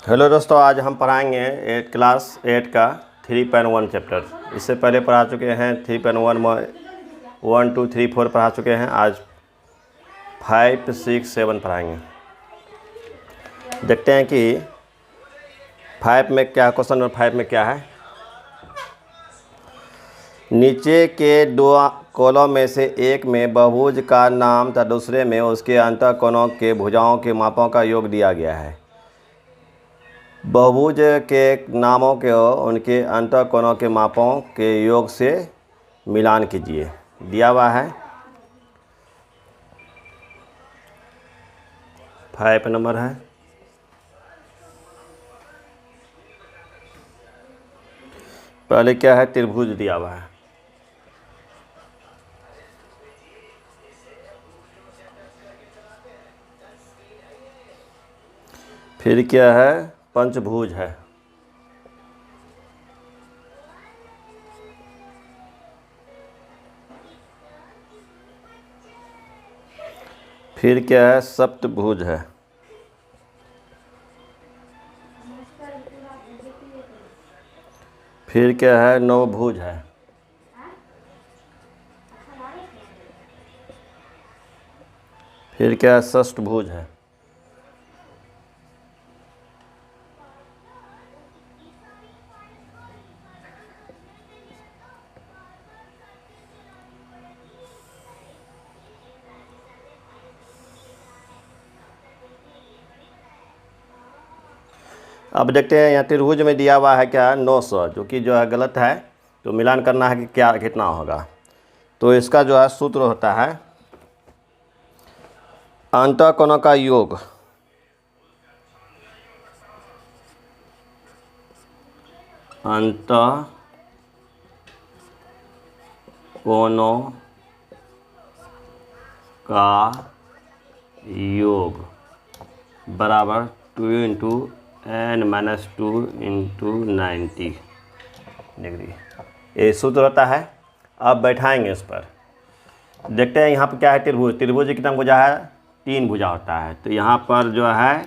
Hello दोस्तों, आज हम पढ़ाएंगे क्लास 8 का 3.1 चैप्टर। इससे पहले पढ़ा चुके हैं 3.1 में 1 2 3 4 पढ़ा चुके हैं। आज 5 6 7 पढ़ाएंगे। देखते हैं कि 5 में क्या क्वेश्चन और 5 में क्या है। नीचे के दो कॉलम में से एक में बहुभुज का नाम तथा दूसरे में उसके अंतःकोणों के भुजाओं के मापों का योग दिया गया है। बहुभुज के नामों के उनके अंतःकोणों के मापों के योग से मिलान कीजिए। दिया हुआ है 5 नंबर है। पहले क्या है, त्रिभुज दिया हुआ है। फिर क्या है, पंचभुज है। फिर क्या है, सप्तभुज है। फिर क्या है, नवभुज है। फिर क्या है, षष्ठभुज है। अब देखते हैं यहाँ त्रिभुज में दिया हुआ है क्या, 900, जो है गलत है। तो मिलान करना है कि क्या कितना होगा। तो इसका जो है सूत्र होता है अंतःकोणों का योग। अंतःकोणों का योग बराबर 2 × n-2 × 90 डिग्री। ये सूत्र होता है। अब बैठाएंगे इस पर। देखते हैं यहाँ पर क्या है, त्रिभुज। त्रिभुज कितना भुजा है, 3 भुजा होता है। तो यहाँ पर जो है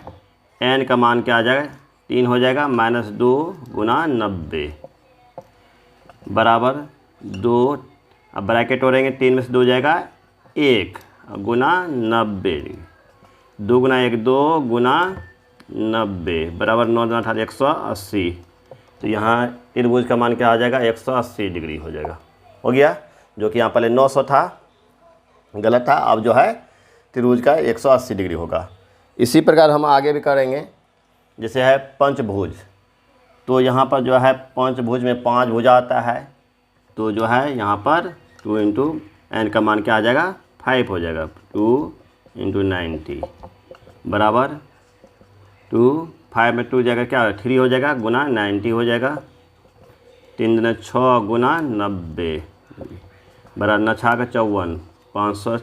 n का मान क्या आ जाएगा, 3 हो जाएगा, -2 × 90 बराबर 2। अब ब्रैकेट हो रहेंगे, 3 में से 2 जाएगा 1 गुना 90। 2 × 1 2 गुना 90 बराबर 9 × 8 180। तो यहाँ त्रिभुज का मान क्या आ जाएगा, 180 डिग्री हो जाएगा। हो गया, जो कि यहाँ पहले 900 था, गलत था। अब जो है त्रिभुज का 180 डिग्री होगा। इसी प्रकार हम आगे भी करेंगे। जैसे है पंचभुज, तो यहाँ पर जो है पंचभुज में 5 भुजा आता है। तो जो है यहाँ पर 2 × n का मान क्या आ जाएगा, 5 हो जाएगा। 2 × 90 बराबर 2। 5 में 2 जाएगा, क्या 3 हो जाएगा, गुना 90 हो जाएगा। 3 × 6 गुना 90 बराबर 9 × 6 = 54, 500।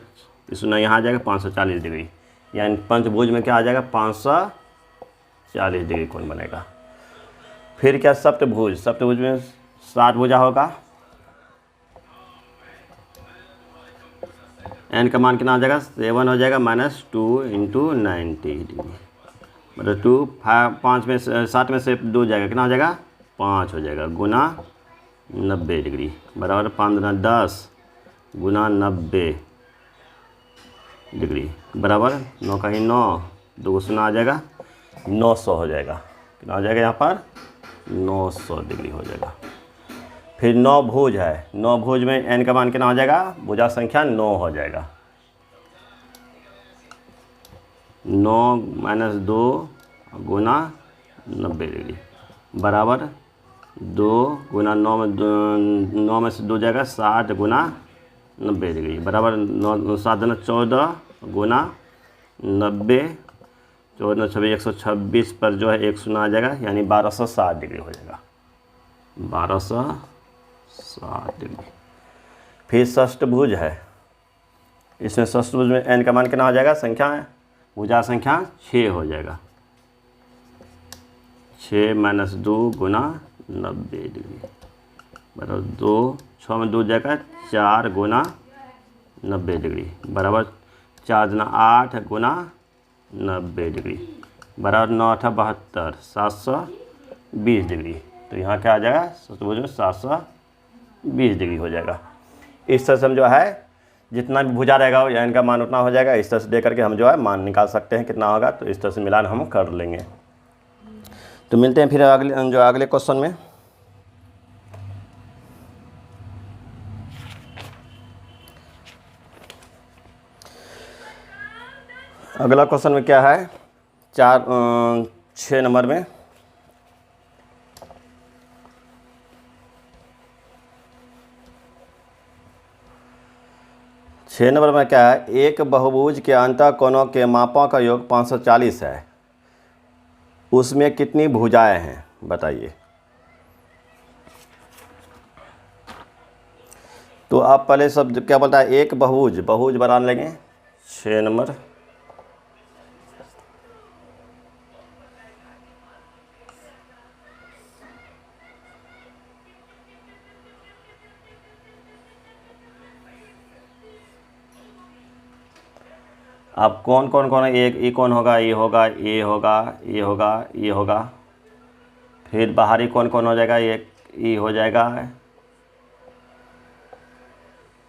इसमें यहाँ आ जाएगा 540 डिग्री। यानी पंचभुज में क्या आ जाएगा, 540 डिग्री कोण बनेगा। फिर क्या, सप्तभुज। सप्तभुज में 7 भुजा होगा। n का मान कितना आ जाएगा, 7 हो जाएगा, -2 × 90 डिग्री मतलब 2। 5 में 7 में से 2 जाएगा, कितना हो जाएगा, 5 हो जाएगा, गुना 90 डिग्री बराबर 5 × 10 गुना 90 डिग्री बराबर 9 का 9, 2 0 आ जाएगा, 900 हो जाएगा। कितना हो जाएगा, यहाँ पर 900 डिग्री हो जाएगा। फिर नवभुज है। नवभुज में n का मान कितना हो जाएगा, भुजा संख्या 9 हो जाएगा। 9 - 2 गुना 90 डिग्री बराबर 2 गुना 9 में से 2 जाएगा, 60 गुना 90 डिग्री बराबर 9 7 × 14 गुना 90। 14 × 26 126 पर जो है 1 0 आ जाएगा, यानी 1260 डिग्री हो जाएगा, 1260 डिग्री। फिर षष्ठभुज है। इसमें षष्ठभुज में n का मान कितना हो जाएगा, संख्या भुजा संख्या 6 हो जाएगा। 6 - 2 गुना 90 डिग्री बराबर 2। 6 में 2 जाएगा, 4 गुना 90 डिग्री बराबर 4 × 8 गुना 90 डिग्री। बराबर 9×8 = 720 डिग्री। तो यहाँ क्या आ जाएगा, समझो 720 डिग्री हो जाएगा। इस तरह से हम जो है जितना भी भुजा रहेगा या इनका मान उतना हो जाएगा। इस तरह से दे करके हम जो है मान निकाल सकते हैं कितना होगा। तो इस तरह से मिलान हम कर लेंगे। तो मिलते हैं फिर अगले क्वेश्चन में। अगला क्वेश्चन में क्या है, 6 नंबर में क्या है, एक बहुभुज के अंतःकोणों के मापों का योग 540 है, उसमें कितनी भुजाएं हैं बताइए। तो आप पहले शब्द क्या बोलता है, एक बहुभुज बना लेंगे। 6 नंबर अब कौन एक ये कौन होगा, ये होगा, ये होगा, ये होगा, ये होगा। फिर बाहरी कौन हो जाएगा, एक ये हो जाएगा,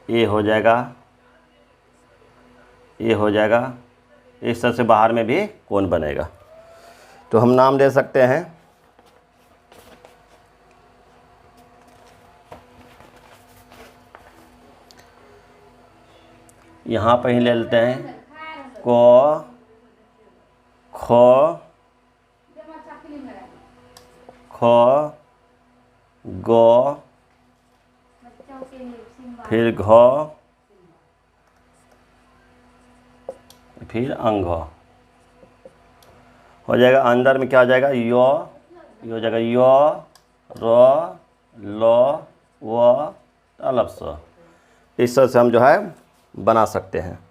ये हो जाएगा, ये हो जाएगा। इस तरह से बाहर में भी कौन बनेगा। तो हम नाम दे सकते हैं। यहाँ पर ही ले लेते हैं को, खो, गो, फिर घो, फिर अंगो हो जाएगा। अंदर में क्या हो जाएगा, यो हो जाएगा, यो, रो, लो, वो, तलप्स। इस तरह से हम जो है बना सकते हैं।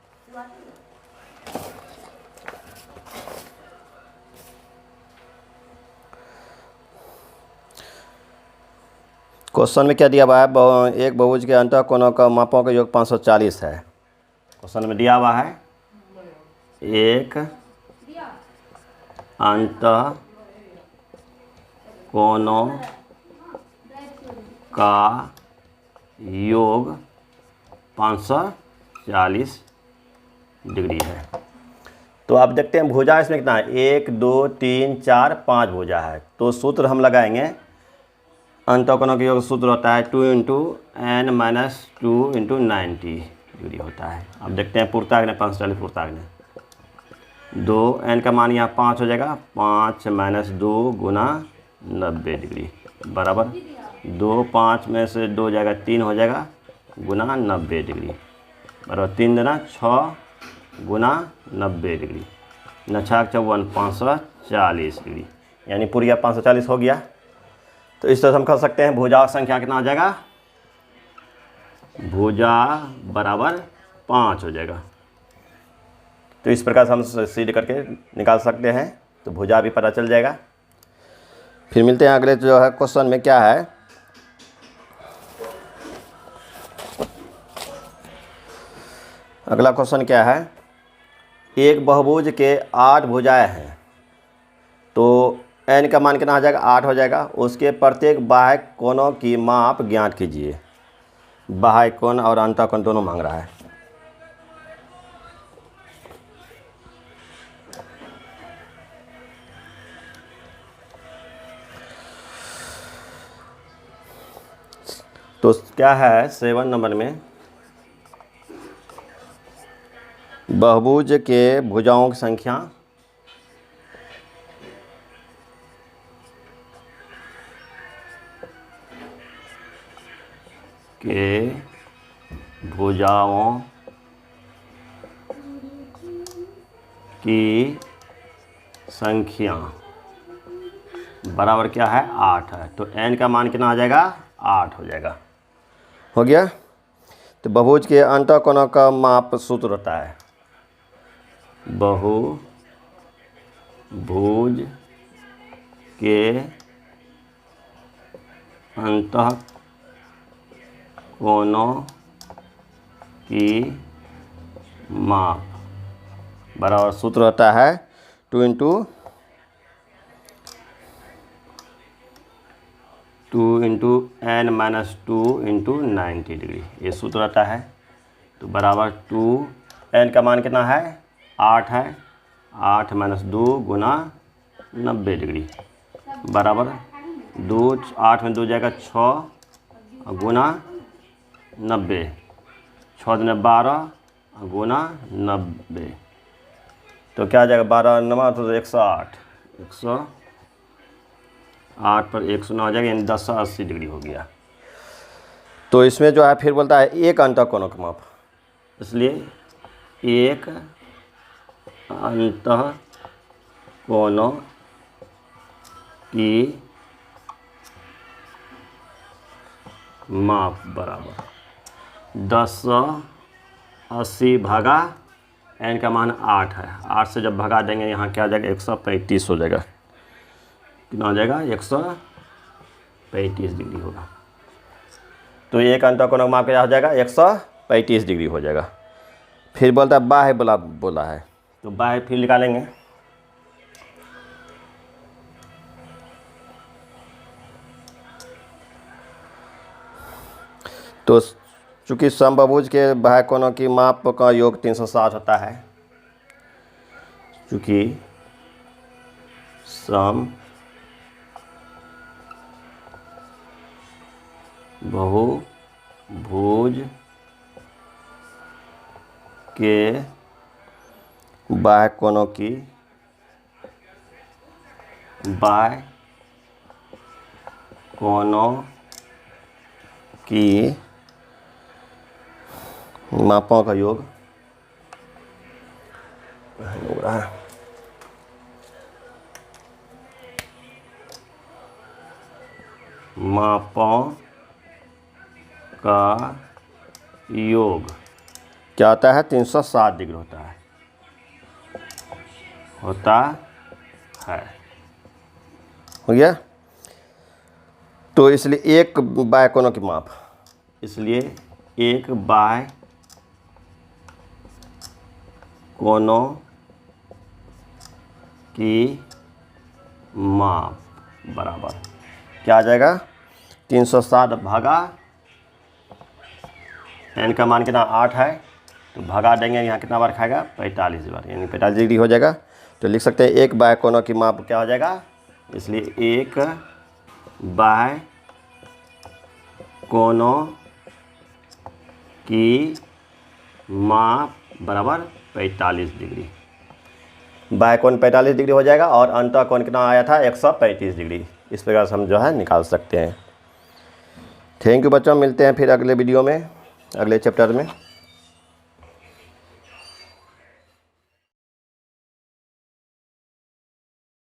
क्वेश्चन में क्या दिया हुआ है, एक बहुभुज के अंतःकोणों का मापों का योग 540 है। क्वेश्चन में दिया हुआ है एक अंतःकोणों का योग 540 डिग्री है। तो आप देखते हैं भुजा इसमें कितना है, 1 2 3 4 5 भुजा है। तो सूत्र हम लगाएंगे, अंतःकोणों के योग सूत्र होता है 2 × n - 2 × 90 डिग्री होता है। अब देखते हैं पूर्ताग्न 540 पूर्ताग्न 2 n का मान यहाँ 5 हो जाएगा, 5 - 2 × 90 डिग्री बराबर 2, 5 में से 2 जाएगा 3 हो जाएगा गुना 90 डिग्री बराबर 3 दूना 6 गुना 90 डिग्री, 9 × 6 = 54, 540 डिग्री, यानी पूरी 540 हो गया। तो इस तरह से हम कर सकते हैं भुजा की संख्या कितना आ जाएगा, भुजा बराबर 5 हो जाएगा। तो इस प्रकार से हम सीध करके निकाल सकते हैं। तो भुजा भी पता चल जाएगा। फिर मिलते हैं अगले जो है क्वेश्चन में क्या है, अगला क्वेश्चन क्या है, एक बहुभुज के 8 भुजाएं हैं। तो n का मान कितना आ जाएगा, 8 हो जाएगा। उसके प्रत्येक बाह्य कोणों की माप ज्ञात कीजिए। बाह्य कोण और अंतःकोण दोनों मांग रहा है। तो क्या है 7 नंबर में, बहुभुज के भुजाओं की संख्या के भुजाओं की संख्या बराबर क्या है, 8 है। तो n का मान कितना आ जाएगा, 8 हो जाएगा। हो गया। तो बहुभुज के अंतःकोणों का माप सूत्र होता है, बहुभुज के अंतःकोणों की माप बराबर सूत्र होता है 2 × 2 into n minus 2 into 90 degree, ये सूत्र रहता है। तो बराबर 2, n का मान कितना है 8 है, 8 माइनस 2 गुना 90 डिग्री बराबर 2, 8 में 2 जाएगा 6 गुना 90, 6 दिन 12 गुना 90, तो क्या आ जाएगा 12 9 तो 108, 108 पर 109 हो जाएगा, यानी 1080 डिग्री हो गया। तो इसमें जो है फिर बोलता है एक अंतःकोणों का माप, इसलिए एक अंतःकोणों की माप बराबर 1080 भागा n का मान 8 है, 8 से जब भगा देंगे यहाँ क्या आ जाएगा 135 हो जाएगा, कितना हो जाएगा 135 डिग्री होगा। तो एक अंतःकोण माप क्या हो जाएगा 135 डिग्री हो जाएगा। फिर बोलता है बाह्य बोला है, तो बाह्य फिर निकालेंगे। तो चूँकि समबाहुभुज के बाह्य कोणों की माप का योग 360 होता है, चूँकि समबाहुभुज के बाह्य कोणों की मापों का योग हो रहा है, मापों का योग क्या होता है 360 डिग्री होता है। हो गया। तो इसलिए एक बाह्य कोणों की माप, इसलिए एक बाह्य कोणों की माप बराबर क्या आ जाएगा 360 भागा n का मान कितना 8 है, तो भगा देंगे यहाँ कितना बार खाएगा 45 बार, यानी 45 डिग्री हो जाएगा। तो लिख सकते हैं एक बाह्य कोणों की माप क्या हो जाएगा, इसलिए एक बाह्य कोणों की माप बराबर 45 डिग्री, बाह्य कोण 45 डिग्री हो जाएगा और अंतःकोण कितना आया था 135 डिग्री। इस प्रकार से हम जो है निकाल सकते हैं। थैंक यू बच्चों, मिलते हैं फिर अगले वीडियो में, अगले चैप्टर में।